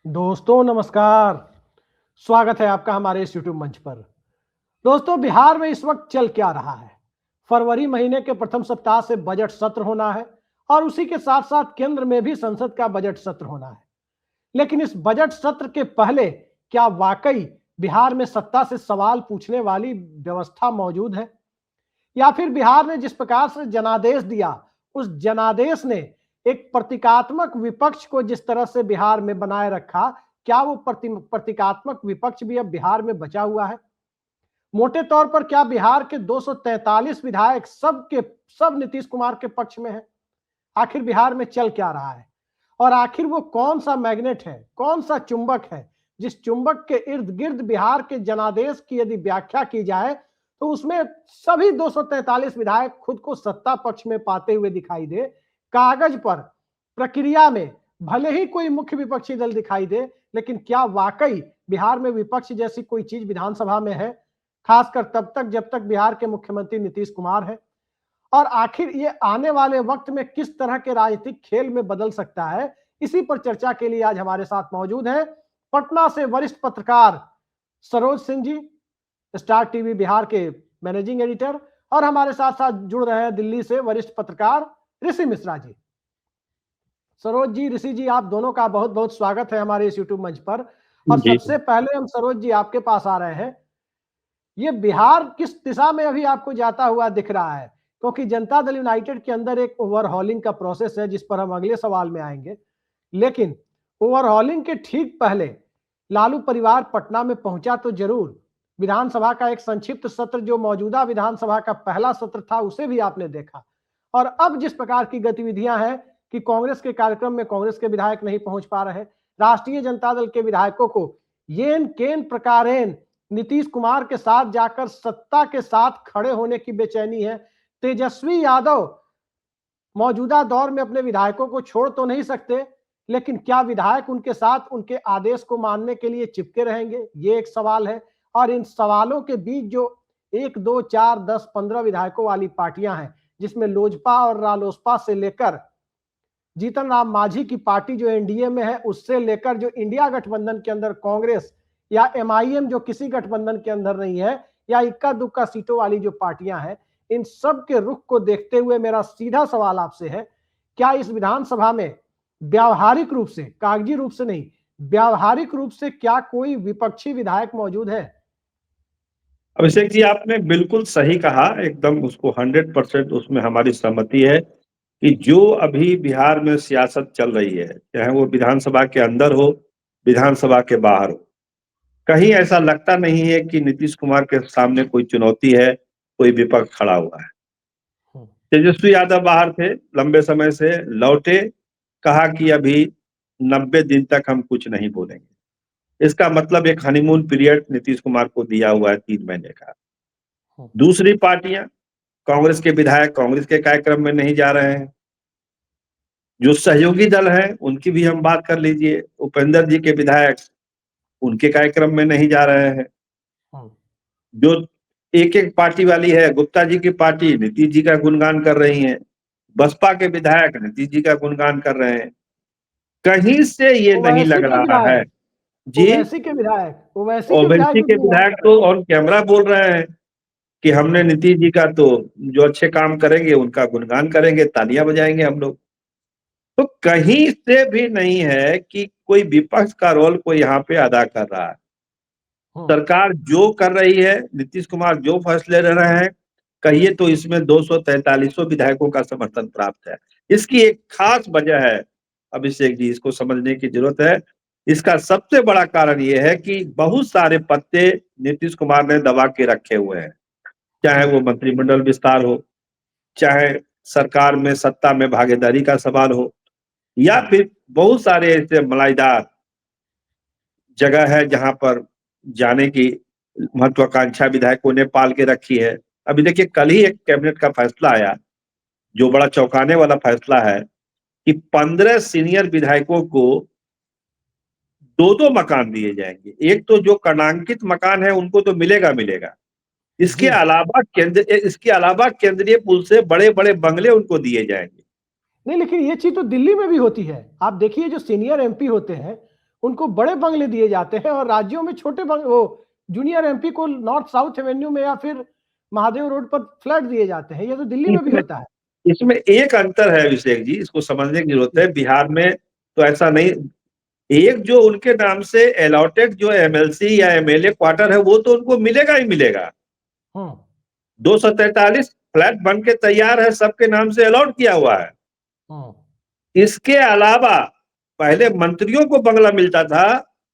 दोस्तों नमस्कार। स्वागत है आपका हमारे इस यूट्यूब मंच पर। दोस्तों, बिहार में इस वक्त चल क्या रहा है? फरवरी महीने के प्रथम सप्ताह से बजट सत्र होना है और उसी के साथ साथ केंद्र में भी संसद का बजट सत्र होना है। लेकिन इस बजट सत्र के पहले क्या वाकई बिहार में सत्ता से सवाल पूछने वाली व्यवस्था मौजूद है, या फिर बिहार ने जिस प्रकार से जनादेश दिया, उस जनादेश ने एक प्रतीकात्मक विपक्ष को जिस तरह से बिहार में बनाए रखा, क्या वो प्रतीकात्मक विपक्ष भी अब बिहार में बचा हुआ है? मोटे तौर पर क्या बिहार के 243 विधायक सब नीतीश कुमार के पक्ष में हैं? आखिर बिहार में चल क्या रहा है? और आखिर वो कौन सा मैग्नेट है, कौन सा चुंबक है, जिस चुंबक के इर्द गिर्द बिहार के जनादेश की यदि व्याख्या की जाए तो उसमें सभी 243 विधायक खुद को सत्ता पक्ष में पाते हुए दिखाई दे। कागज पर, प्रक्रिया में भले ही कोई मुख्य विपक्षी दल दिखाई दे, लेकिन क्या वाकई बिहार में विपक्ष जैसी कोई चीज विधानसभा में है? खासकर तब तक जब तक बिहार के मुख्यमंत्री नीतीश कुमार है। और आखिर ये आने वाले वक्त में किस तरह के राजनीतिक खेल में बदल सकता है, इसी पर चर्चा के लिए आज हमारे साथ मौजूद हैं पटना से वरिष्ठ पत्रकार सरोज सिंह जी, स्टार टीवी बिहार के मैनेजिंग एडिटर, और हमारे साथ साथ जुड़ रहे हैं दिल्ली से वरिष्ठ पत्रकार ऋषि मिश्रा जी। सरोज जी, ऋषि जी, आप दोनों का बहुत बहुत स्वागत है हमारे इस यूट्यूब मंच पर। और जी। सबसे पहले हम सरोज जी आपके पास आ रहे हैं, ये बिहार किस दिशा में अभी आपको जाता हुआ दिख रहा है? क्योंकि जनता दल यूनाइटेड के अंदर एक ओवरहॉलिंग का प्रोसेस है जिस पर हम अगले सवाल में आएंगे। लेकिन ओवरहॉलिंग के ठीक पहले लालू परिवार पटना में पहुंचा तो जरूर। विधानसभा का एक संक्षिप्त सत्र, जो मौजूदा विधानसभा का पहला सत्र था, उसे भी आपने देखा। और अब जिस प्रकार की गतिविधियां हैं कि कांग्रेस के कार्यक्रम में कांग्रेस के विधायक नहीं पहुंच पा रहे, राष्ट्रीय जनता दल के विधायकों को येन केन प्रकारेण नीतीश कुमार के साथ जाकर सत्ता के साथ खड़े होने की बेचैनी है। तेजस्वी यादव मौजूदा दौर में अपने विधायकों को छोड़ तो नहीं सकते, लेकिन क्या विधायक उनके साथ उनके आदेश को मानने के लिए चिपके रहेंगे, ये एक सवाल है। और इन सवालों के बीच जो 1, 2, 4, 10, 15 विधायकों वाली पार्टियां हैं, जिसमें लोजपा और रालोसपा से लेकर जीतन राम मांझी की पार्टी जो एनडीए में है, उससे लेकर जो इंडिया गठबंधन के अंदर कांग्रेस या एमआईएम जो किसी गठबंधन के अंदर नहीं है, या इक्का दुक्का सीटों वाली जो पार्टियां हैं, इन सब के रुख को देखते हुए मेरा सीधा सवाल आपसे है, क्या इस विधानसभा में व्यावहारिक रूप से, कागजी रूप से नहीं, व्यावहारिक रूप से क्या कोई विपक्षी विधायक मौजूद है? अभिषेक जी, आपने बिल्कुल सही कहा, एकदम उसको 100% उसमें हमारी सहमति है कि जो अभी बिहार में सियासत चल रही है, चाहे वो विधानसभा के अंदर हो, विधानसभा के बाहर हो, कहीं ऐसा लगता नहीं है कि नीतीश कुमार के सामने कोई चुनौती है, कोई विपक्ष खड़ा हुआ है। तेजस्वी यादव बाहर थे, लंबे समय से लौटे, कहा कि अभी 90 दिन तक हम कुछ नहीं बोलेंगे। इसका मतलब एक हनीमून पीरियड नीतीश कुमार को दिया हुआ है 3 महीने का। दूसरी पार्टियां, कांग्रेस के विधायक कांग्रेस के कार्यक्रम में नहीं जा रहे हैं। जो सहयोगी दल हैं उनकी भी हम बात कर लीजिए, उपेंद्र जी के विधायक उनके कार्यक्रम में नहीं जा रहे हैं। जो एक एक पार्टी वाली है, गुप्ता जी की पार्टी नीतीश जी का गुणगान कर रही है, बसपा के विधायक नीतीश जी का गुणगान कर रहे हैं। कहीं से ये नहीं ओवैसी लग के रहा है। विधायक, जी। ओवैसी के विधायक ओवैसी भी के गुणगान विधायक कर रहे तो ऑन कैमरा बोल रहे हैं कि हमने हैं। नीतीश जी का, तो जो अच्छे काम करेंगे उनका गुणगान करेंगे, तालियां बजाएंगे हम लोग। तो कहीं से भी नहीं है कि कोई विपक्ष का रोल कोई यहाँ पे अदा कर रहा है। सरकार जो कर रही है, नीतीश कुमार जो फैसले ले रहे हैं, कहिए तो इसमें 243 विधायकों का समर्थन प्राप्त है। इसकी एक खास वजह है अभिषेक जी, इसको समझने की जरूरत है। इसका सबसे बड़ा कारण यह है कि बहुत सारे पत्ते नीतीश कुमार ने दबा के रखे हुए हैं, चाहे वो मंत्रिमंडल विस्तार हो, चाहे सरकार में सत्ता में भागीदारी का सवाल हो, या फिर बहुत सारे ऐसे मलाईदार जगह है जहां पर जाने की महत्वाकांक्षा विधायकों ने पाल के रखी है। अभी देखिए, कल ही एक कैबिनेट का फैसला आया जो बड़ा चौंकाने वाला फैसला है कि 15 सीनियर विधायकों को 2-2 मकान दिए जाएंगे। एक तो जो कर्णांकित मकान है उनको तो मिलेगा मिलेगा, इसके अलावा केंद्रीय पुल से बड़े बड़े बंगले उनको दिए जाएंगे। नहीं, लेकिन ये चीज तो दिल्ली में भी होती है। आप देखिए, जो सीनियर एमपी होते हैं उनको बड़े बंगले दिए जाते हैं और राज्यों में छोटे बंगले, वो जूनियर एमपी को नॉर्थ साउथ एवेन्यू में या फिर महादेव रोड पर फ्लैट दिए जाते हैं। ये तो दिल्ली में भी इसमें होता है। इसमें एक अंतर है अभिषेक जी, इसको समझने की जरूरत है। बिहार में तो ऐसा नहीं, एक जो उनके नाम से अलॉटेड जो एमएलसी या एमएलए क्वार्टर है वो तो उनको मिलेगा ही मिलेगा। 243 फ्लैट बन के तैयार है, सबके नाम से अलॉट किया हुआ है। इसके अलावा पहले मंत्रियों को बंगला मिलता था,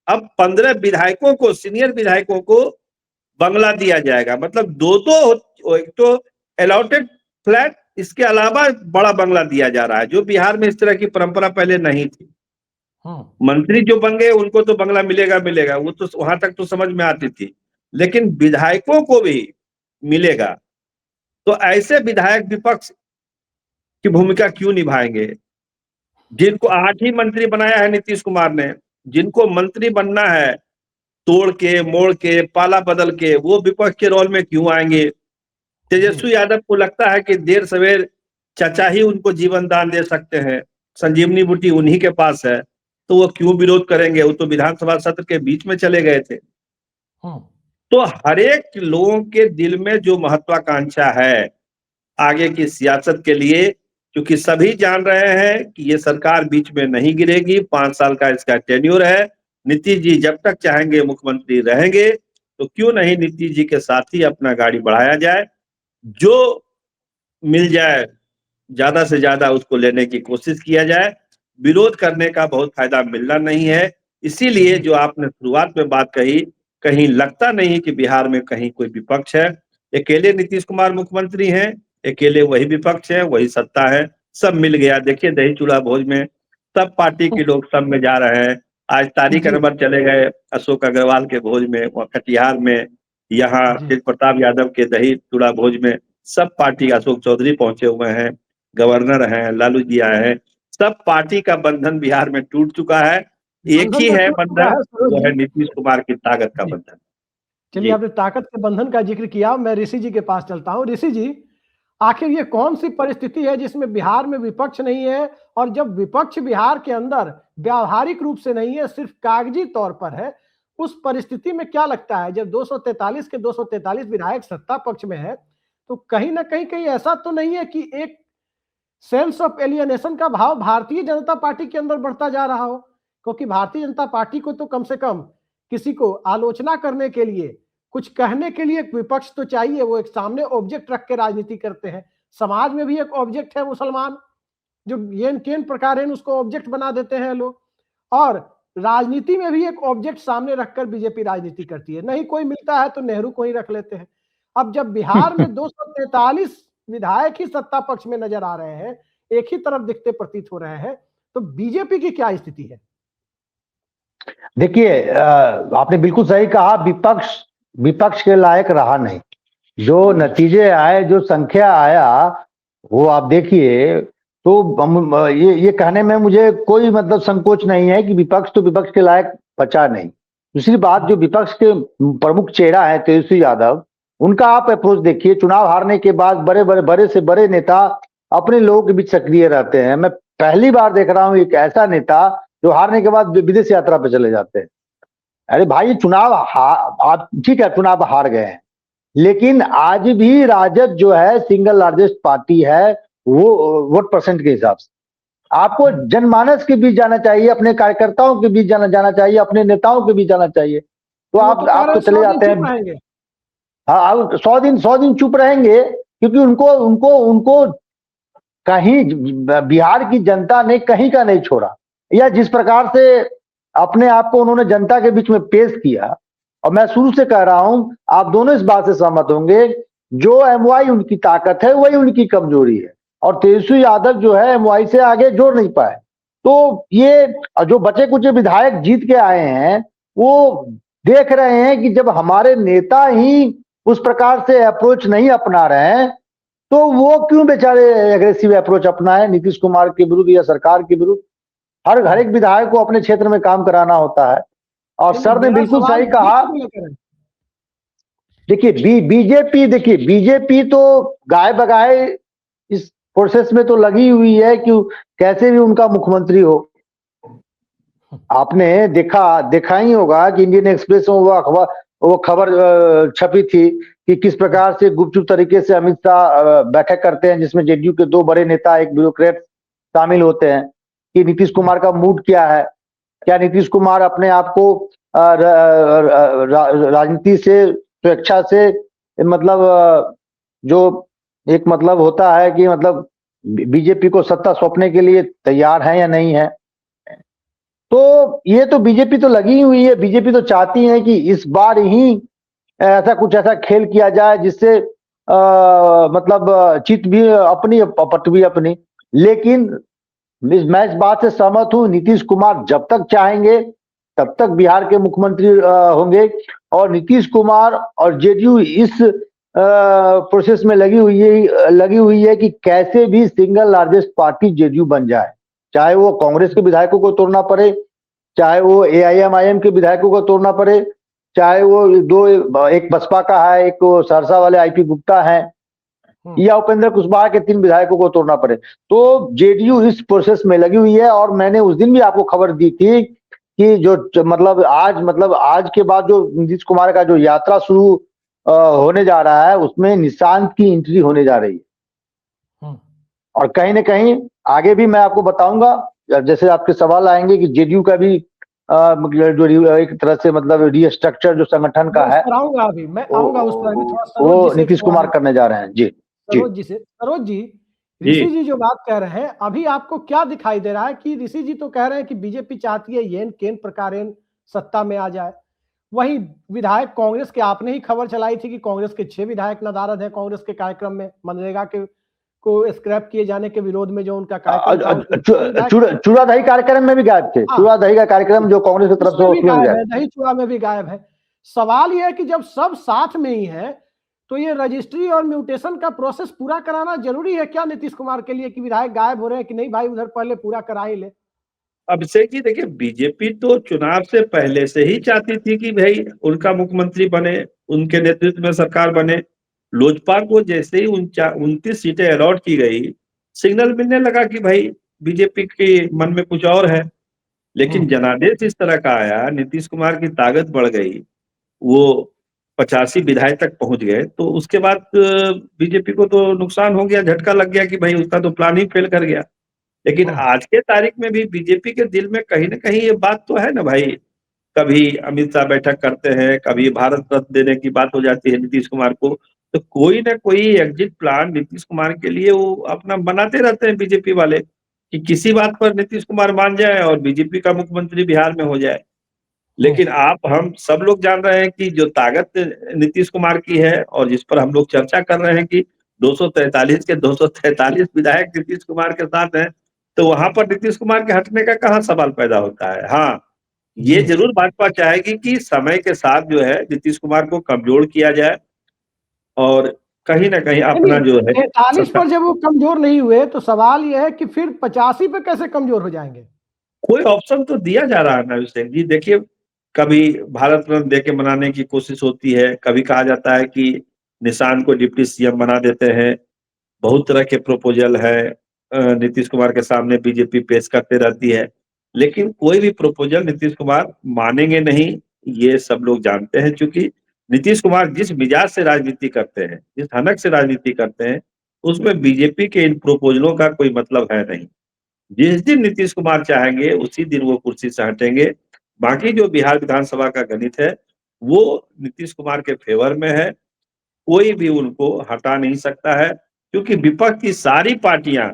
अब 15 विधायकों को, सीनियर विधायकों को बंगला दिया जाएगा। मतलब दो एक तो अलॉटेड फ्लैट, इसके अलावा बड़ा बंगला दिया जा रहा है, जो बिहार में इस तरह की परंपरा पहले नहीं थी। मंत्री जो बन गए उनको तो बंगला मिलेगा मिलेगा, वो तो वहां तक तो समझ में आती थी, लेकिन विधायकों को भी मिलेगा। तो ऐसे विधायक विपक्ष की भूमिका क्यों निभाएंगे, जिनको 8 ही मंत्री बनाया है नीतीश कुमार ने? जिनको मंत्री बनना है तोड़ के मोड़ के पाला बदल के, वो विपक्ष के रोल में क्यों आएंगे? तेजस्वी यादव को लगता है कि देर सवेर चाचा ही उनको जीवन दान दे सकते हैं, संजीवनी बूटी उन्हीं के पास है, तो वो क्यों विरोध करेंगे? वो तो विधानसभा सत्र के बीच में चले गए थे। तो हर एक लोगों के दिल में जो महत्वाकांक्षा है आगे की सियासत के लिए, क्योंकि सभी जान रहे हैं कि ये सरकार बीच में नहीं गिरेगी, 5 साल का इसका टेन्योर है। नीतीश जी जब तक चाहेंगे मुख्यमंत्री रहेंगे, तो क्यों नहीं नीतीश जी के साथ ही अपना गाड़ी बढ़ाया जाए, जो मिल जाए ज्यादा से ज्यादा उसको लेने की कोशिश किया जाए। विरोध करने का बहुत फायदा मिलना नहीं है। इसीलिए जो आपने शुरुआत में बात कही, कहीं लगता नहीं कि बिहार में कहीं कोई विपक्ष है। अकेले नीतीश कुमार मुख्यमंत्री हैं, अकेले वही विपक्ष है, वही सत्ता है, सब मिल गया। देखिए दही चूल्हा भोज में सब पार्टी के लोग सब में जा रहे हैं। आज तारिक अनवर चले गए अशोक अग्रवाल के भोज में, कटिहार में, यहाँ तेज प्रताप यादव के दही चूल्हा भोज में सब पार्टी, अशोक चौधरी पहुंचे हुए हैं, गवर्नर हैं, लालू जी आए हैं, सब पार्टी का बंधन बिहार में टूट चुका है। एक ही है बंधन, वो है नीतीश कुमार की ताकत का बंधन। चलिए, आपने ताकत के बंधन का जिक्र किया, मैं ऋषि जी के पास चलता हूं। ऋषि जी, आखिर ये कौन सी परिस्थिति है जिसमें बिहार में विपक्ष नहीं है, और जब विपक्ष बिहार के अंदर व्यावहारिक रूप से नहीं है, सिर्फ कागजी तौर पर है, उस परिस्थिति में क्या लगता है जब 243 के 243 विधायक सत्ता पक्ष में है, तो कहीं ना कहीं ऐसा तो नहीं है कि एक सेंस ऑफ एलियनेशन का भाव भारतीय जनता पार्टी के अंदर बढ़ता जा रहा हो? क्योंकि भारतीय जनता पार्टी को तो कम से कम किसी को आलोचना करने के लिए, कुछ कहने के लिए एक विपक्ष तो चाहिए। वो एक सामने ऑब्जेक्ट रख के राजनीति करते हैं। समाज में भी एक ऑब्जेक्ट है मुसलमान, जो येन केन प्रकार है उसको ऑब्जेक्ट बना देते हैं लोग, और राजनीति में भी एक ऑब्जेक्ट सामने रखकर बीजेपी राजनीति करती है। नहीं कोई मिलता है तो नेहरू को ही रख लेते हैं। अब जब बिहार में 243 विधायक ही सत्ता पक्ष में नजर आ रहे हैं, एक ही तरफ दिखते प्रतीत हो रहे हैं, तो बीजेपी की क्या स्थिति है? देखिए, आपने बिल्कुल सही कहा, विपक्ष के लायक रहा नहीं। जो नतीजे आए, जो संख्या आया, वो आप देखिए। तो ये कहने में मुझे कोई मतलब संकोच नहीं है कि विपक्ष तो विपक्ष के लायक बचा नहीं। दूसरी बात, जो विपक्ष के प्रमुख चेहरा है तेजस्वी यादव, उनका आप अप्रोच देखिए। चुनाव हारने के बाद बड़े से बड़े नेता अपने लोगों के बीच सक्रिय रहते हैं। मैं पहली बार देख रहा हूं एक ऐसा नेता जो हारने के बाद विदेश यात्रा पे चले जाते हैं। अरे भाई, आप ठीक है, चुनाव हार गए हैं, लेकिन आज भी राजद जो है सिंगल लार्जेस्ट पार्टी है, वो वोट परसेंट के हिसाब से। आपको जनमानस के बीच जाना चाहिए, अपने कार्यकर्ताओं के बीच जाना चाहिए, अपने नेताओं के बीच जाना चाहिए। तो आप तो चले जाते हैं। हाँ, 100 दिन चुप रहेंगे, क्योंकि उनको कहीं बिहार की जनता ने कहीं का नहीं छोड़ा। या जिस प्रकार से अपने आप को उन्होंने जनता के बीच में पेश किया, और मैं शुरू से कह रहा हूं, आप दोनों इस बात से सहमत होंगे, जो एमवाई उनकी ताकत है वही उनकी कमजोरी है, और तेजस्वी यादव जो है एमवाई से आगे जोड़ नहीं पाए। तो ये जो बचे कुछ विधायक जीत के आए हैं, वो देख रहे हैं कि जब हमारे नेता ही उस प्रकार से अप्रोच नहीं अपना रहे हैं, तो वो क्यों बेचारे एग्रेसिव अप्रोच अपनाए नीतीश कुमार के विरुद्ध या सरकार के विरुद्ध। हर एक विधायक को अपने क्षेत्र में काम कराना होता है। और सर ने बिल्कुल सही कहा। देखिए बीजेपी तो गाय बगाए इस प्रोसेस में तो लगी हुई है कि कैसे भी उनका मुख्यमंत्री हो। आपने देखा ही होगा कि इंडियन एक्सप्रेस में वो खबर छपी थी कि किस प्रकार से गुपचुप तरीके से अमित शाह बैठक करते हैं, जिसमें जेडीयू के 2 बड़े नेता, एक ब्यूरोक्रेट शामिल होते हैं, कि नीतीश कुमार का मूड क्या है, क्या नीतीश कुमार अपने आप को राजनीति से, स्वेच्छा से, मतलब जो एक मतलब होता है कि मतलब बीजेपी को सत्ता सौंपने के लिए तैयार है या नहीं है। तो ये तो बीजेपी तो लगी हुई है, बीजेपी तो चाहती है कि इस बार ही ऐसा खेल किया जाए जिससे मतलब चित भी अपनी, पट भी अपनी। लेकिन मैं इस बात से सहमत हूं, नीतीश कुमार जब तक चाहेंगे तब तक बिहार के मुख्यमंत्री होंगे, और नीतीश कुमार और जेडीयू इस प्रोसेस में लगी हुई है कि कैसे भी सिंगल लार्जेस्ट पार्टी जेडीयू बन जाए, चाहे वो कांग्रेस के विधायकों को तोड़ना पड़े, चाहे वो एआईएमआईएम के विधायकों को तोड़ना पड़े, चाहे वो एक बसपा का है, एक सहरसा वाले आईपी गुप्ता है, या उपेंद्र कुशवाहा के 3 विधायकों को तोड़ना पड़े। तो जेडीयू इस प्रोसेस में लगी हुई है, और मैंने उस दिन भी आपको खबर दी थी कि जो मतलब आज के बाद जो नीतीश कुमार का जो यात्रा शुरू होने जा रहा है, उसमें निशांत की एंट्री होने जा रही है। और कहीं ना कहीं आगे भी मैं आपको बताऊंगा, जैसे आपके सवाल आएंगे कि जेडीयू का भी जो एक तरह से मतलब रीस्ट्रक्चर जो संगठन का है, अभी मैं आऊंगा उस पर, थोड़ा वो नीतीश कुमार करने जा रहे हैं। जी सरोज जी, ऋषि जी जो बात कह रहे हैं, अभी आपको क्या दिखाई दे रहा है कि ऋषि जी तो कह रहे हैं कि बीजेपी चाहती है येन केन प्रकारेण सत्ता में आ जाए, वही विधायक कांग्रेस के, आपने ही खबर चलाई थी कि कांग्रेस के 6 विधायक नदारद हैं कांग्रेस के कार्यक्रम में, मनरेगा के को स्क्रैप किए जाने के विरोध में जो उनका कार्यक्रम, चूड़ादही कार्यक्रम में भी गायब थे। चूड़ादही का कार्यक्रम जो कांग्रेस की तरफ से, उसमें भी गायब है, दही चूड़ा में भी गायब है। सवाल यह है कि जब सब साथ में ही है तो ये रजिस्ट्री और म्यूटेशन का प्रोसेस पूरा कराना जरूरी है क्या नीतीश कुमार के लिए, कि विधायक गायब हो रहे हैं कि नहीं भाई उधर पहले पूरा करा ही ले। अभिषेक जी देखिए, बीजेपी तो चुनाव से पहले से ही चाहती थी कि भाई उनका मुख्यमंत्री बने, उनके नेतृत्व में सरकार बने। लोजपा को जैसे ही 29 सीटें अलॉट की गई, सिग्नल मिलने लगा कि भाई बीजेपी के मन में कुछ और है। लेकिन जनादेश इस तरह का आया, नीतीश कुमार की ताकत बढ़ गई, वो 85 विधायक तक पहुंच गए, तो उसके बाद बीजेपी को तो नुकसान हो गया, झटका लग गया कि भाई उसका तो प्लान ही फेल कर गया। लेकिन आज के तारीख में भी बीजेपी के दिल में कहीं ना कहीं ये बात तो है ना भाई, कभी अमित शाह बैठक करते हैं, कभी भारत रत्न देने की बात हो जाती है नीतीश कुमार को, तो कोई ना कोई एग्जिट प्लान नीतीश कुमार के लिए वो अपना बनाते रहते हैं बीजेपी वाले, कि किसी बात पर नीतीश कुमार मान जाए और बीजेपी का मुख्यमंत्री बिहार में हो जाए। लेकिन हम सब लोग जान रहे हैं कि जो ताकत नीतीश कुमार की है, और जिस पर हम लोग चर्चा कर रहे हैं कि 243 के 243 विधायक नीतीश कुमार के साथ हैं, तो वहां पर नीतीश कुमार के हटने का कहाँ सवाल पैदा होता है। हाँ, ये जरूर भाजपा चाहेगी कि समय के साथ जो है नीतीश कुमार को कमजोर किया जाए, और कहीं ना कहीं अपना जो है 43 पर जब वो कमजोर नहीं हुए, तो सवाल यह है कि फिर 85 पे कैसे कमजोर हो जाएंगे। कोई ऑप्शन तो दिया जा रहा है ना अभिषेक जी। देखिए, कभी भारत रत्न दे के मनाने की कोशिश होती है, कभी कहा जाता है कि निशान को डिप्टी सीएम बना देते हैं, बहुत तरह के प्रपोजल है नीतीश कुमार के सामने बीजेपी पेश करते रहती है, लेकिन कोई भी प्रपोजल नीतीश कुमार मानेंगे नहीं, ये सब लोग जानते हैं। क्योंकि नीतीश कुमार जिस मिजाज से राजनीति करते हैं, जिस हनक से राजनीति करते हैं, उसमें बीजेपी के इन प्रपोजलों का कोई मतलब है नहीं। जिस दिन नीतीश कुमार चाहेंगे उसी दिन वो कुर्सी से हटेंगे। बाकी जो बिहार विधानसभा का गणित है वो नीतीश कुमार के फेवर में है, कोई भी उनको हटा नहीं सकता है, क्योंकि विपक्ष की सारी पार्टियां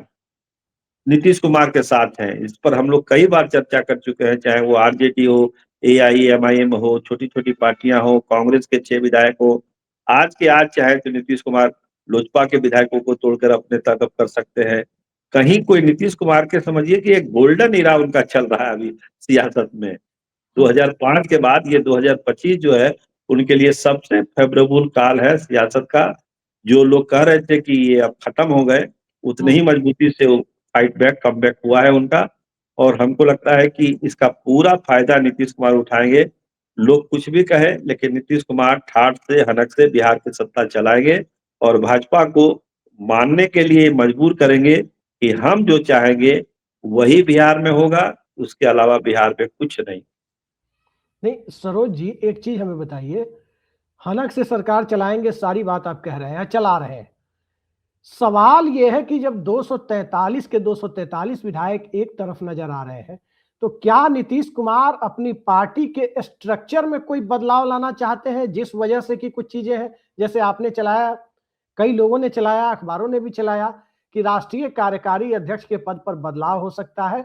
नीतीश कुमार के साथ हैं। इस पर हम लोग कई बार चर्चा कर चुके हैं, चाहे वो आरजेडी हो, एआईएमआईएम हो, छोटी छोटी पार्टियां हो, कांग्रेस के 6 विधायक हो। आज के आज चाहे तो नीतीश कुमार लोजपा के विधायकों को तोड़कर अपने तरफ कर सकते हैं। कहीं कोई नीतीश कुमार के समझिए कि एक गोल्डन इरा उनका चल रहा है अभी सियासत में। 2005 के बाद ये 2025 जो है उनके लिए सबसे फेवरेबल काल है सियासत का। जो लोग कह रहे थे कि ये अब खत्म हो गए, उतने ही मजबूती से वो फाइट बैक कम बैक हुआ है उनका। और हमको लगता है कि इसका पूरा फायदा नीतीश कुमार उठाएंगे। लोग कुछ भी कहे, लेकिन नीतीश कुमार ठाठ से हनक से बिहार की सत्ता चलाएंगे, और भाजपा को मानने के लिए मजबूर करेंगे कि हम जो चाहेंगे वही बिहार में होगा, उसके अलावा बिहार में कुछ नहीं। नहीं सरोज जी, एक चीज हमें बताइए, हनक से सरकार चलाएंगे, सारी बात आप कह रहे हैं, चला रहे हैं। सवाल यह है कि जब 243 के 243 विधायक एक तरफ नजर आ रहे हैं, तो क्या नीतीश कुमार अपनी पार्टी के स्ट्रक्चर में कोई बदलाव लाना चाहते हैं, जिस वजह से कि कुछ चीजें हैं, जैसे आपने चलाया, कई लोगों ने चलाया, अखबारों ने भी चलाया कि राष्ट्रीय कार्यकारी अध्यक्ष के पद पर बदलाव हो सकता है,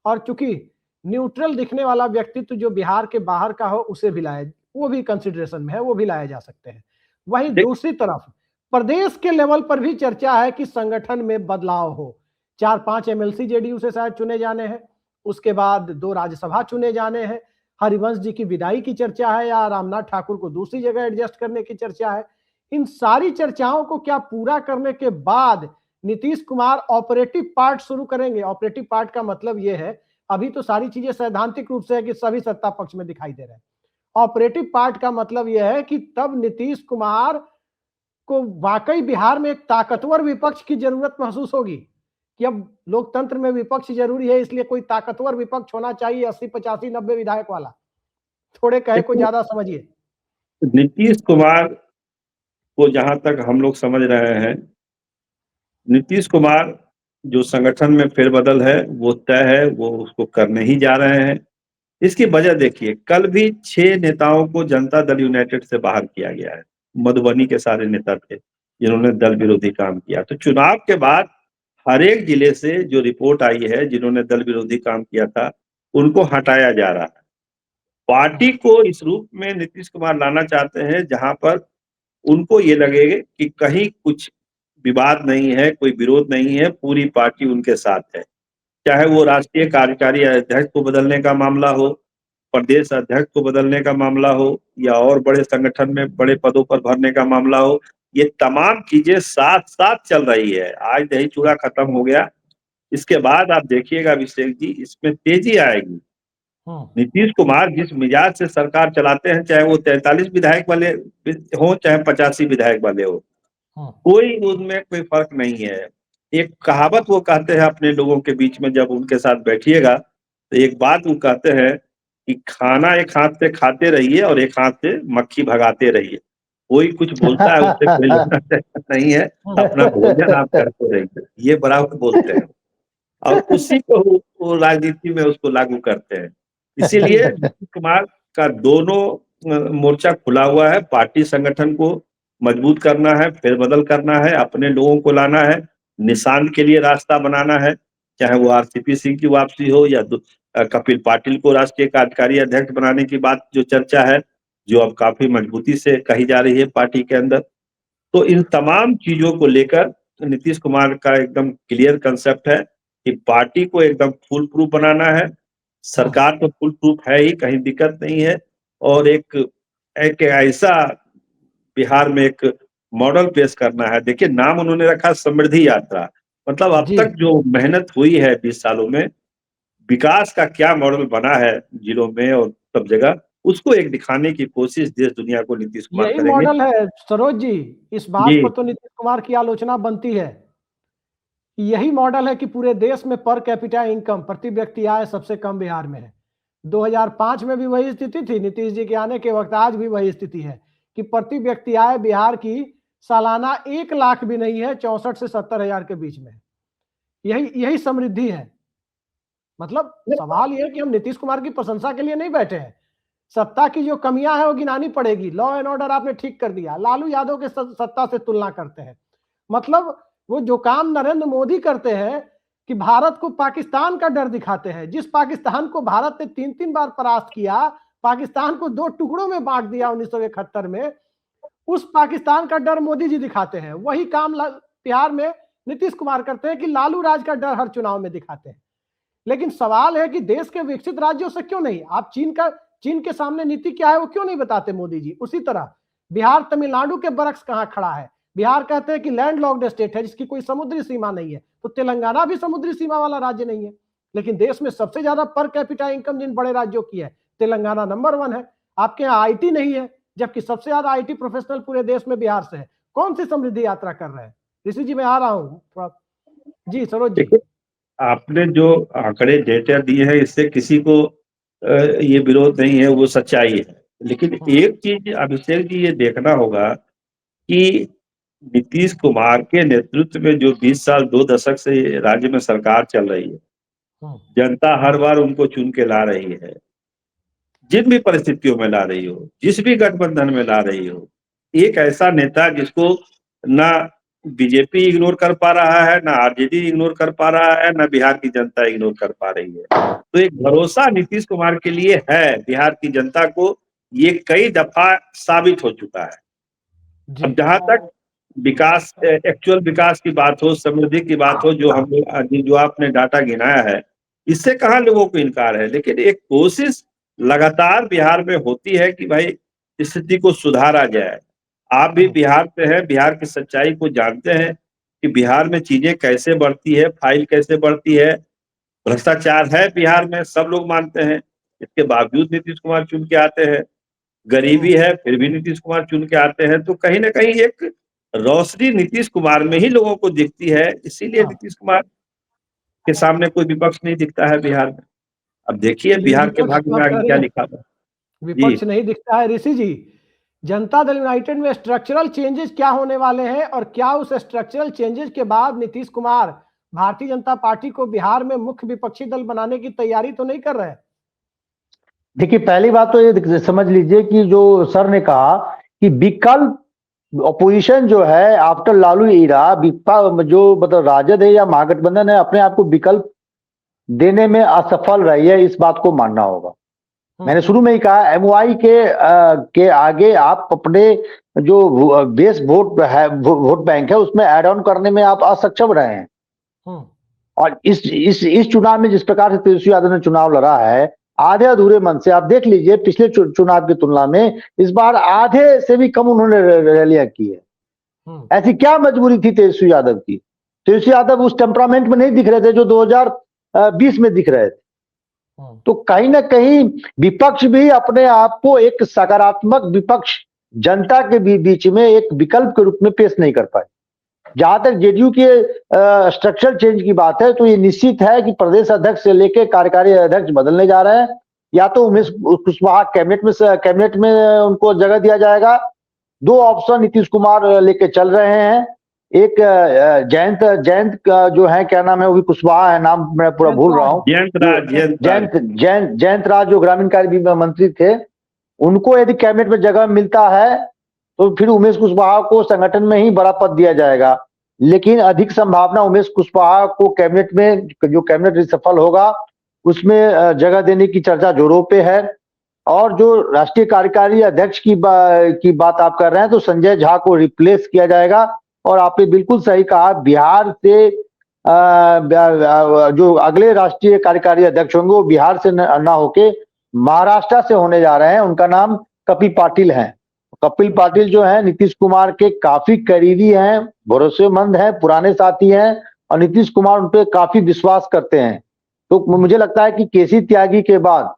और चूंकि न्यूट्रल दिखने वाला व्यक्तित्व जो बिहार के बाहर का हो उसे भी लाया, वो भी कंसिडरेशन में है, वो भी लाए जा सकते हैं। वहीं दूसरी तरफ प्रदेश के लेवल पर भी चर्चा है कि संगठन में बदलाव हो। 4-5 एमएलसी जेडीयू से शायद चुने जाने हैं, उसके बाद 2 राज्यसभा चुने जाने हैं, हरिवंश जी की विदाई की चर्चा है, या रामनाथ ठाकुर को दूसरी जगह एडजस्ट करने की चर्चा है। इन सारी चर्चाओं को क्या पूरा करने के बाद नीतीश कुमार ऑपरेटिव पार्ट शुरू करेंगे? ऑपरेटिव पार्ट का मतलब यह है, अभी तो सारी चीजें सैद्धांतिक रूप से है कि सभी सत्ता पक्ष में दिखाई दे रहे हैं। ऑपरेटिव पार्ट का मतलब यह है कि तब नीतीश कुमार को वाकई बिहार में एक ताकतवर विपक्ष की जरूरत महसूस होगी कि अब लोकतंत्र में विपक्ष जरूरी है, इसलिए कोई ताकतवर विपक्ष होना चाहिए, 80, 85, 90 विधायक वाला। थोड़े कहे को ज्यादा समझिए। नीतीश कुमार को जहां तक हम लोग समझ रहे हैं, नीतीश कुमार जो संगठन में फेरबदल है वो तय है, वो उसको करने ही जा रहे हैं। इसकी वजह देखिए, कल भी 6 नेताओं को जनता दल यूनाइटेड से बाहर किया गया है। मधुबनी के सारे नेता थे जिन्होंने दल विरोधी काम किया। तो चुनाव के बाद हर एक जिले से जो रिपोर्ट आई है जिन्होंने दल विरोधी काम किया था उनको हटाया जा रहा है। पार्टी को इस रूप में नीतीश कुमार लाना चाहते हैं जहां पर उनको ये लगेगा कि कहीं कुछ विवाद नहीं है, कोई विरोध नहीं है, पूरी पार्टी उनके साथ है। चाहे वो राष्ट्रीय कार्यकारी अध्यक्ष को बदलने का मामला हो, प्रदेश अध्यक्ष को बदलने का मामला हो, या और बड़े संगठन में बड़े पदों पर भरने का मामला हो, ये तमाम चीजें साथ साथ चल रही है। आज दही चूड़ा खत्म हो गया, इसके बाद आप देखिएगा अभिषेक जी, इसमें तेजी आएगी। नीतीश कुमार जिस मिजाज से सरकार चलाते हैं, चाहे वो 43 विधायक वाले हो चाहे 85 विधायक वाले हो, कोई उनमें कोई फर्क नहीं है। एक कहावत वो कहते हैं अपने लोगों के बीच में, जब उनके साथ बैठिएगा तो एक बात वो कहते हैं कि खाना एक हाथ से खाते रहिए और एक हाथ से मक्खी भगाते रहिए। कोई कुछ बोलता है उससे कोई लेना देना नहीं है, अपना भोजन आप करते रहिए, ये बराबर बोलते हैं। और उसी को वो राजनीति में उसको लागू करते हैं। इसीलिए नीतीश कुमार का दोनों मोर्चा खुला हुआ है। पार्टी संगठन को मजबूत करना है, फेरबदल करना है, अपने लोगों को लाना है, निशान के लिए रास्ता बनाना है। चाहे वो आरसीपी सिंह की वापसी हो या कपिल पाटिल को राष्ट्रीय कार्यकारी अध्यक्ष बनाने की बात जो चर्चा है, जो अब काफी मजबूती से कही जा रही है पार्टी के अंदर। तो इन तमाम चीजों को लेकर नीतीश कुमार का एकदम क्लियर कंसेप्ट है कि पार्टी को एकदम फुल प्रूफ बनाना है। सरकार तो फुल प्रूफ है ही, कहीं दिक्कत नहीं है। और एक ऐसा बिहार में एक मॉडल पेश करना है। देखिए, नाम उन्होंने रखा समृद्धि यात्रा, मतलब अब जी, तक जो मेहनत हुई है 20 सालों में, विकास का क्या मॉडल बना है जिलों में और सब जगह, उसको एक दिखाने की कोशिश देश दुनिया को नीतीश कुमार यही करेंगे। मॉडल है सरोज जी। इस बात जी, पर तो नीतीश कुमार की आलोचना बनती है। यही मॉडल है कि पूरे देश में पर कैपिटा इनकम, प्रति व्यक्ति आय सबसे कम बिहार में है। 2005 में भी वही स्थिति थी, नीतीश जी के आने के वक्त आज भी वही स्थिति है कि प्रति व्यक्ति आय बिहार की सालाना 1 लाख भी नहीं है, 64 से 70 हजार के बीच में। यही यही समृद्धि है। मतलब सवाल यह है कि हम नीतीश कुमार की प्रशंसा के लिए नहीं बैठे हैं। सत्ता की जो कमियां हैं वो गिनानी पड़ेगी। लॉ एंड ऑर्डर आपने ठीक कर दिया, लालू यादव के सत्ता से तुलना करते हैं। मतलब वो जो काम नरेंद्र मोदी करते हैं कि भारत को पाकिस्तान का डर दिखाते हैं, जिस पाकिस्तान को भारत ने 3-3 बार परास्त किया, पाकिस्तान को 2 टुकड़ों में बांट दिया 1971 में, उस पाकिस्तान का डर मोदी जी दिखाते हैं। वही काम बिहार में नीतीश कुमार करते हैं कि लालू राज का डर हर चुनाव में दिखाते हैं। लेकिन सवाल है कि देश के विकसित राज्यों से क्यों नहीं, आप चीन के सामने नीति क्या है वो क्यों नहीं बताते मोदी जी? उसी तरह बिहार तमिलनाडु के बरक्स कहां खड़ा है। बिहार कहते हैं कि लैंड लॉक्ड स्टेट है जिसकी कोई समुद्री सीमा नहीं है, तो तेलंगाना भी समुद्री सीमा वाला राज्य नहीं है। लेकिन देश में सबसे ज्यादा पर कैपिटा इनकम जिन बड़े राज्यों की है, तेलंगाना नंबर 1 है। आपके यहाँ आईटी नहीं है, जबकि सबसे ज्यादा आईटी प्रोफेशनल पूरे देश में बिहार से है। कौन सी समृद्धि यात्रा कर रहे हैं? ऋषि जी मैं आ रहा हूँ थोड़ा। जी सरोज जी। आपने जो आंकड़े डेटा दिए हैं इससे किसी को ये विरोध नहीं है, वो सच्चाई है। लेकिन एक चीज अभिषेक जी ये देखना होगा कि नीतीश कुमार के नेतृत्व में जो 20 साल 2 दशक से राज्य में सरकार चल रही है, जनता हर बार उनको चुन के ला रही है, जिन भी परिस्थितियों में ला रही हो, जिस भी गठबंधन में ला रही हो। एक ऐसा नेता जिसको ना बीजेपी इग्नोर कर पा रहा है, ना आरजेडी इग्नोर कर पा रहा है, ना बिहार की जनता इग्नोर कर पा रही है। तो एक भरोसा नीतीश कुमार के लिए है, बिहार की जनता को ये कई दफा साबित हो चुका है। अब जहां तक विकास, एक्चुअल विकास की बात हो, समृद्धि की बात हो, जो आपने डाटा गिनाया है, इससे कहाँ लोगों को इनकार है। लेकिन एक कोशिश लगातार बिहार में होती है कि भाई स्थिति को सुधारा जाए। आप भी बिहार से हैं, बिहार की सच्चाई को जानते हैं कि बिहार में चीजें कैसे बढ़ती है, फाइल कैसे बढ़ती है। भ्रष्टाचार है बिहार में, सब लोग मानते हैं, इसके बावजूद नीतीश कुमार चुन के आते हैं। गरीबी है फिर भी नीतीश कुमार चुन के आते हैं। तो कहीं ना कहीं एक रोशनी नीतीश कुमार में ही लोगों को दिखती है, इसीलिए नीतीश कुमार के सामने कोई विपक्ष नहीं दिखता है बिहार में। अब देखिए बिहार के भाग्य में आगे क्या लिखा था। विपक्ष नहीं दिखता है। ऋषि जी, जनता दल यूनाइटेड में स्ट्रक्चरल चेंजेस क्या होने वाले हैं और क्या उस स्ट्रक्चरल चेंजेस के बाद नीतीश कुमार भारतीय जनता पार्टी को बिहार में मुख्य विपक्षी दल बनाने की तैयारी तो नहीं कर रहे हैं? देखिए, पहली बात तो ये समझ लीजिए कि जो सर ने कहा कि विकल्प ऑपोजिशन जो है आफ्टर लालू ईरा, जो मतलब राजद है या महागठबंधन है, अपने आप को विकल्प देने में असफल रही है, इस बात को मानना होगा। मैंने शुरू में ही कहा, एमओआई के आगे आप अपने जो बेस वोट बैंक है उसमें ऐड ऑन करने में आप असक्षम रहे हैं। और इस चुनाव में जिस प्रकार से तेजस्वी यादव ने चुनाव लड़ा है, आधे अधूरे मन से, आप देख लीजिए पिछले चुनाव की तुलना में इस बार आधे से भी कम उन्होंने रैलियां की है। ऐसी क्या मजबूरी थी तेजस्वी यादव की? तेजस्वी यादव उस टेम्परामेंट में नहीं दिख रहे थे जो 2020 में दिख रहे थे। तो कहीं ना कहीं विपक्ष भी अपने आप को एक सकारात्मक विपक्ष जनता के बीच में एक विकल्प के रूप में पेश नहीं कर पाए। जहां तक जेडीयू के स्ट्रक्चरल चेंज की बात है, तो ये निश्चित है कि प्रदेश अध्यक्ष से लेकर कार्यकारी अध्यक्ष बदलने जा रहे हैं। या तो उमेश कुशवाहा कैबिनेट में उनको जगह दिया जाएगा। दो ऑप्शन नीतीश कुमार लेके चल रहे हैं। एक जयंत का जो है, क्या नाम है, वो भी कुशवाहा है, नाम मैं पूरा भूल रहा हूँ, जयंत राज जो ग्रामीण कार्य मंत्री थे, उनको यदि कैबिनेट में जगह मिलता है तो फिर उमेश कुशवाहा को संगठन में ही बड़ा पद दिया जाएगा। लेकिन अधिक संभावना उमेश कुशवाहा को कैबिनेट में, जो कैबिनेट रिसफल होगा उसमें जगह देने की चर्चा जोरों पे है। और जो राष्ट्रीय कार्यकारी अध्यक्ष की बात आप कर रहे हैं, तो संजय झा को रिप्लेस किया जाएगा। और आपने बिल्कुल सही कहा, बिहार से जो अगले राष्ट्रीय कार्यकारी अध्यक्ष होंगे वो बिहार से न होके महाराष्ट्र से होने जा रहे हैं। उनका नाम कपिल पाटिल है। कपिल पाटिल जो है नीतीश कुमार के काफी करीबी हैं, भरोसेमंद हैं, पुराने साथी हैं और नीतीश कुमार उन पर काफी विश्वास करते हैं। तो मुझे लगता है कि केसी त्यागी के बाद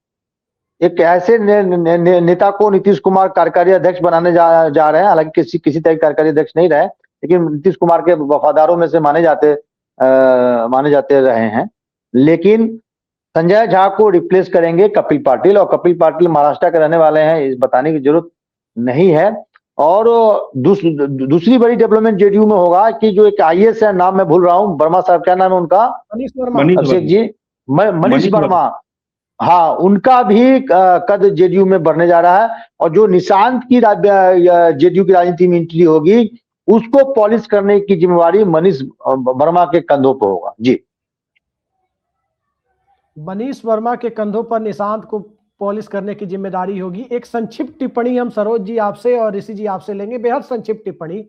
एक ऐसे नेता को नीतीश कुमार कार्यकारी अध्यक्ष बनाने जा रहे हैं। हालांकि किसी तरह कार्यकारी अध्यक्ष नहीं रहे, लेकिन नीतीश कुमार के वफादारों में से माने जाते रहे हैं। लेकिन संजय झा को रिप्लेस करेंगे कपिल पाटिल, और कपिल पाटिल महाराष्ट्र के रहने वाले हैं, इस बताने की जरूरत नहीं है। और दूसरी बड़ी डेवलपमेंट जेडीयू में होगा कि जो एक आईएएस है, नाम मैं भूल रहा हूँ, वर्मा साहब, क्या नाम है उनका? अभिषेक जी, मनीष वर्मा। हाँ, उनका भी कद जेडीयू में बढ़ने जा रहा है। और जो निशांत की जेडीयू की राजनीति में एंट्री होगी, उसको पॉलिश करने की जिम्मेवारी मनीष वर्मा के कंधों पर होगा। जी, मनीष वर्मा के कंधों पर निशांत को पॉलिश करने की जिम्मेदारी होगी। एक संक्षिप्त टिप्पणी हम सरोज जी आपसे और ऋषि जी आपसे लेंगे, बेहद संक्षिप्त टिप्पणी।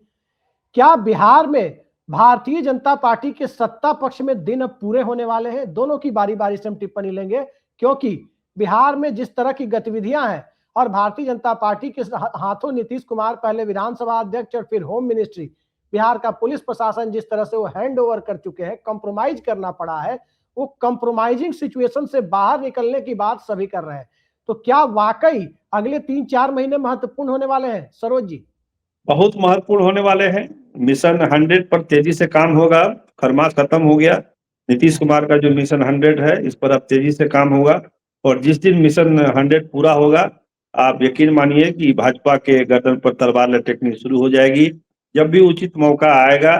क्या बिहार में भारतीय जनता पार्टी के सत्ता पक्ष में दिन अब पूरे होने वाले हैं? दोनों की बारी बारी से हम टिप्पणी लेंगे, क्योंकि बिहार में जिस तरह की गतिविधियां हैं और भारतीय जनता पार्टी के हाथों नीतीश कुमार पहले विधानसभा अध्यक्ष और फिर होम मिनिस्ट्री, बिहार का पुलिस प्रशासन जिस तरह से वो हैंड ओवर कर चुके हैं, कंप्रोमाइज करना पड़ा है, वो कंप्रोमाइजिंग सिचुएशन से बाहर निकलने की बात सभी कर रहे हैं। तो क्या वाकई अगले 3-4 महीने महत्वपूर्ण होने वाले हैं सरोज जी? बहुत महत्वपूर्ण होने वाले हैं। मिशन 100 पर तेजी से काम होगा। खरमास खत्म हो गया, नीतीश कुमार का जो मिशन 100 है, इस पर अब तेजी से काम होगा और जिस दिन मिशन 100 पूरा होगा, आप यकीन मानिए कि भाजपा के गर्दन पर तलवार लटकनी शुरू हो जाएगी। जब भी उचित मौका आएगा,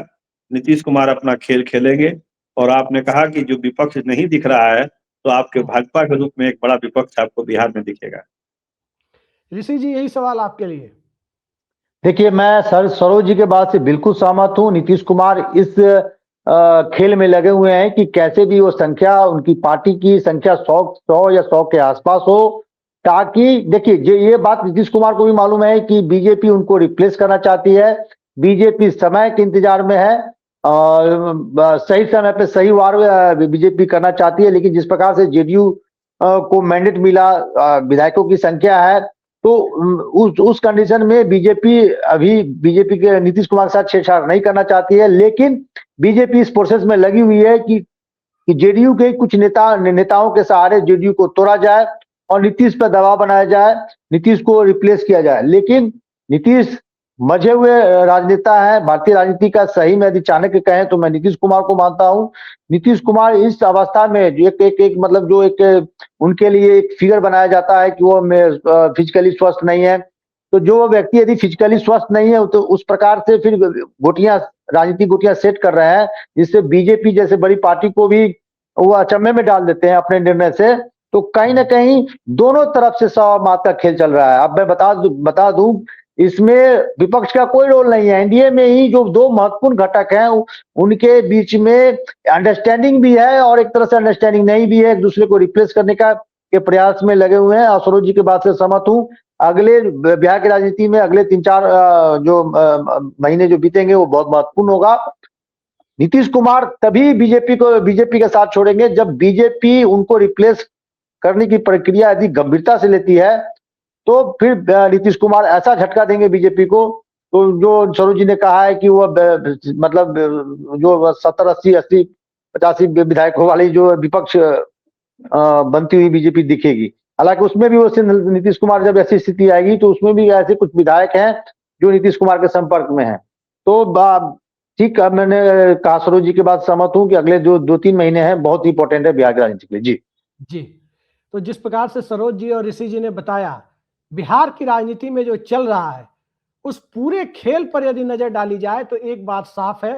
नीतीश कुमार अपना खेल खेलेंगे और आपने कहा कि जो विपक्ष नहीं दिख रहा है, तो आपके भाजपा के रूप में एक बड़ा विपक्ष आपको बिहार में दिखेगा। ऋषि जी, यही सवाल आपके लिए। देखिए, मैं सरोज जी के बात से बिल्कुल सहमत हूं। नीतीश कुमार इस खेल में लगे हुए हैं कि कैसे भी वो संख्या, उनकी पार्टी की संख्या 100 या 100 के आसपास हो, ताकि देखिए ये बात नीतीश कुमार को भी मालूम है कि बीजेपी उनको रिप्लेस करना चाहती है। बीजेपी समय के इंतजार में है और सही समय पे सही वार बीजेपी करना चाहती है, लेकिन जिस प्रकार से जेडीयू को मैंडेट मिला, विधायकों की संख्या है, तो उस कंडीशन में बीजेपी के नीतीश कुमार के साथ छेड़छाड़ नहीं करना चाहती है। लेकिन बीजेपी इस प्रोसेस में लगी हुई है कि जेडीयू के कुछ नेताओं के सहारे जेडीयू को तोड़ा जाए और नीतीश पर दबाव बनाया जाए, नीतीश को रिप्लेस किया जाए। लेकिन नीतीश मजे हुए राजनेता है, भारतीय राजनीति का सही में यदि चाणक्य कहें तो मैं नीतीश कुमार को मानता हूं। नीतीश कुमार इस अवस्था में एक मतलब जो एक उनके लिए एक फिगर बनाया जाता है कि वो फिजिकली स्वस्थ नहीं है, तो जो व्यक्ति यदि फिजिकली स्वस्थ नहीं है तो उस प्रकार से फिर राजनीतिक गोटियां सेट कर रहे हैं, जिससे बीजेपी जैसे बड़ी पार्टी को भी वो अचंभे में डाल देते हैं अपने निर्णय से। तो कहीं ना कहीं दोनों तरफ से सवा मात का खेल चल रहा है। अब मैं बता दूं इसमें विपक्ष का कोई रोल नहीं है। एनडीए में ही जो दो महत्वपूर्ण घटक हैं, उनके बीच में अंडरस्टैंडिंग भी है और एक तरह से अंडरस्टैंडिंग नहीं भी है, एक दूसरे को रिप्लेस करने का के प्रयास में लगे हुए हैं। और सरोज जी की बात से सहमत हूं, अगले बिहार की राजनीति में अगले 3-4 जो महीने जो बीतेंगे वो बहुत महत्वपूर्ण होगा। नीतीश कुमार तभी बीजेपी के साथ छोड़ेंगे जब बीजेपी उनको रिप्लेस करने की प्रक्रिया यदि गंभीरता से लेती है, तो फिर नीतीश कुमार ऐसा झटका देंगे बीजेपी को। तो जो सरोज जी ने कहा है कि वो मतलब जो 70-80 विधायकों वाली जो विपक्ष बनती हुई बीजेपी दिखेगी। हालांकि उसमें भी वो नीतीश कुमार जब ऐसी स्थिति आएगी तो उसमें भी ऐसे कुछ विधायक हैं जो नीतीश कुमार के संपर्क में हैं। तो ठीक है, मैंने कहा सरोज जी के बाद सहमत हूं कि अगले जो 2-3 महीने हैं बहुत ही इंपॉर्टेंट है बिहार की राजनीति के लिए। जी, तो जिस प्रकार से सरोज जी और ऋषि जी ने बताया, बिहार की राजनीति में जो चल रहा है उस पूरे खेल पर यदि नजर डाली जाए तो एक बात साफ है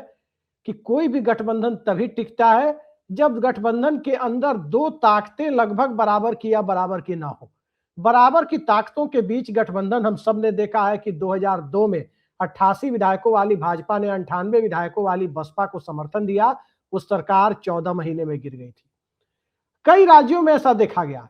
कि कोई भी गठबंधन तभी टिकता है जब गठबंधन के अंदर दो ताकतें लगभग बराबर की या बराबर की ना हो। बराबर की ताकतों के बीच गठबंधन हम सब ने देखा है कि 2002 में 88 विधायकों वाली भाजपा ने 98 विधायकों वाली बसपा को समर्थन दिया, उस सरकार 14 महीने में गिर गई थी। कई राज्यों में ऐसा देखा गया,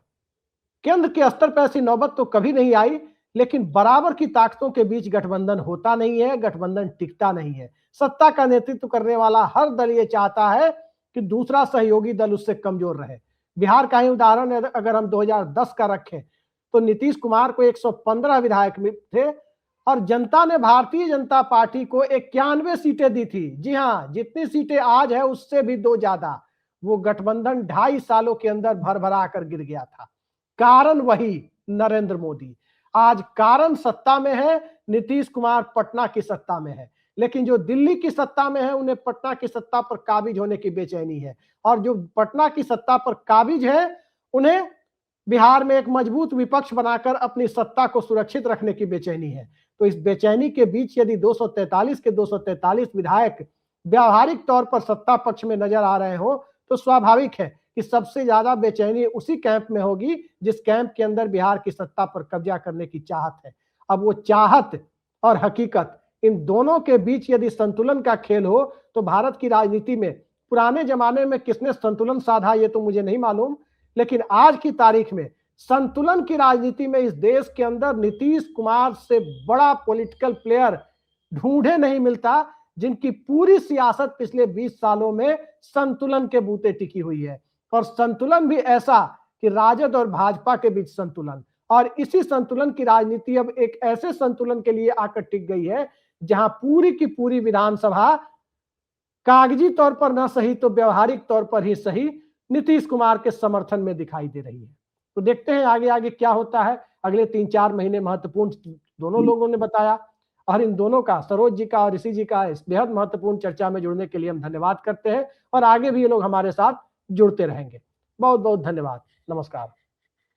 केंद्र के स्तर पर ऐसी नौबत तो कभी नहीं आई, लेकिन बराबर की ताकतों के बीच गठबंधन होता नहीं है, गठबंधन टिकता नहीं है। सत्ता का नेतृत्व करने वाला हर दल ये चाहता है कि दूसरा सहयोगी दल उससे कमजोर रहे। बिहार का ही उदाहरण अगर हम 2010 का रखें तो नीतीश कुमार को 115 विधायक थे और जनता ने भारतीय जनता पार्टी को 91 सीटें दी थी। जी हाँ, जितनी सीटें आज है उससे भी 2 ज्यादा। वो गठबंधन 2.5 सालों के अंदर भरभरा कर गिर गया था। कारण वही नरेंद्र मोदी। आज कारण सत्ता में है, नीतीश कुमार पटना की सत्ता में है, लेकिन जो दिल्ली की सत्ता में है उन्हें पटना की सत्ता पर काबिज होने की बेचैनी है, और जो पटना की सत्ता पर काबिज है उन्हें बिहार में एक मजबूत विपक्ष बनाकर अपनी सत्ता को सुरक्षित रखने की बेचैनी है। तो इस बेचैनी के बीच यदि 243 के 243 विधायक व्यावहारिक तौर पर सत्ता पक्ष में नजर आ रहे हो तो स्वाभाविक है कि सबसे ज्यादा बेचैनी उसी कैंप में होगी जिस कैंप के अंदर बिहार की सत्ता पर कब्जा करने की चाहत है। अब वो चाहत और हकीकत, इन दोनों के बीच यदि संतुलन का खेल हो तो भारत की राजनीति में पुराने जमाने में किसने संतुलन साधा ये तो मुझे नहीं मालूम, लेकिन आज की तारीख में संतुलन की राजनीति में इस देश के अंदर नीतीश कुमार से बड़ा पॉलिटिकल प्लेयर ढूंढे नहीं मिलता जिनकी पूरी सियासत पिछले 20 सालों में संतुलन के बूते टिकी हुई है। और संतुलन भी ऐसा कि राजद और भाजपा के बीच संतुलन, और इसी संतुलन की राजनीति अब एक ऐसे संतुलन के लिए आकर टिक गई है जहां पूरी की पूरी विधानसभा कागजी तौर पर ना सही तो व्यवहारिक तौर पर ही सही नीतीश कुमार के समर्थन में दिखाई दे रही है। तो देखते हैं आगे आगे क्या होता है। अगले 3-4 महीने महत्वपूर्ण दोनों लोगों ने बताया। और इन दोनों का, सरोज जी का और ऋषि जी का, इस बेहद महत्वपूर्ण चर्चा में जुड़ने के लिए हम धन्यवाद करते हैं और आगे भी ये लोग हमारे साथ जुड़ते रहेंगे। बहुत बहुत धन्यवाद। नमस्कार।